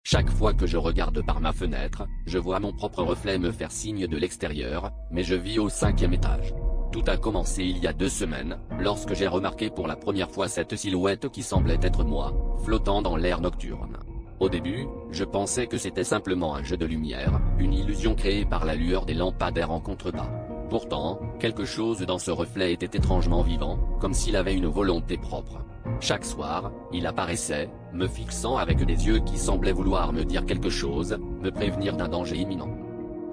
Chaque fois que je regarde par ma fenêtre, je vois mon propre reflet me faire signe de l'extérieur, mais je vis au 5e étage. Tout a commencé il y a 2 semaines, lorsque j'ai remarqué pour la première fois cette silhouette qui semblait être moi, flottant dans l'air nocturne. Au début, je pensais que c'était simplement un jeu de lumière, une illusion créée par la lueur des lampadaires en contrebas. Pourtant, quelque chose dans ce reflet était étrangement vivant, comme s'il avait une volonté propre. Chaque soir, il apparaissait, me fixant avec des yeux qui semblaient vouloir me dire quelque chose, me prévenir d'un danger imminent.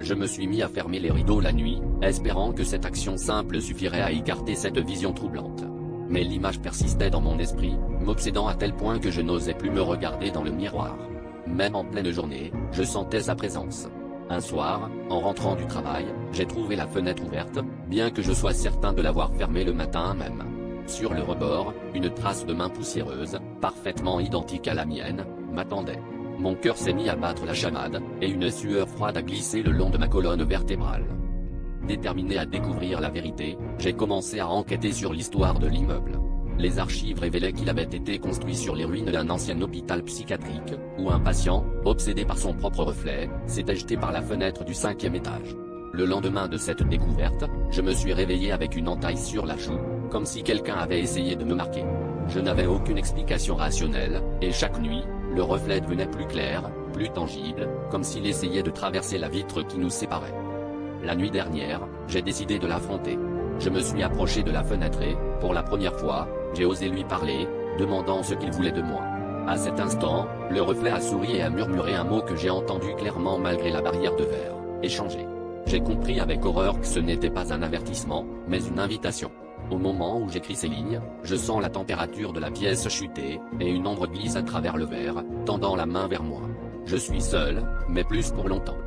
Je me suis mis à fermer les rideaux la nuit, espérant que cette action simple suffirait à écarter cette vision troublante. Mais l'image persistait dans mon esprit, m'obsédant à tel point que je n'osais plus me regarder dans le miroir. Même en pleine journée, je sentais sa présence. Un soir, en rentrant du travail, j'ai trouvé la fenêtre ouverte, bien que je sois certain de l'avoir fermée le matin même. Sur le rebord, une trace de main poussiéreuse, parfaitement identique à la mienne, m'attendait. Mon cœur s'est mis à battre la chamade, et une sueur froide a glissé le long de ma colonne vertébrale. Déterminé à découvrir la vérité, j'ai commencé à enquêter sur l'histoire de l'immeuble. Les archives révélaient qu'il avait été construit sur les ruines d'un ancien hôpital psychiatrique, où un patient, obsédé par son propre reflet, s'était jeté par la fenêtre du 5e étage. Le lendemain de cette découverte, je me suis réveillé avec une entaille sur la joue, comme si quelqu'un avait essayé de me marquer. Je n'avais aucune explication rationnelle, et chaque nuit, le reflet devenait plus clair, plus tangible, comme s'il essayait de traverser la vitre qui nous séparait. La nuit dernière, j'ai décidé de l'affronter. Je me suis approché de la fenêtre et, pour la première fois, j'ai osé lui parler, demandant ce qu'il voulait de moi. À cet instant, le reflet a souri et a murmuré un mot que j'ai entendu clairement malgré la barrière de verre. Échanger. J'ai compris avec horreur que ce n'était pas un avertissement, mais une invitation. Au moment où j'écris ces lignes, je sens la température de la pièce chuter, et une ombre glisse à travers le verre, tendant la main vers moi. Je suis seul, mais plus pour longtemps.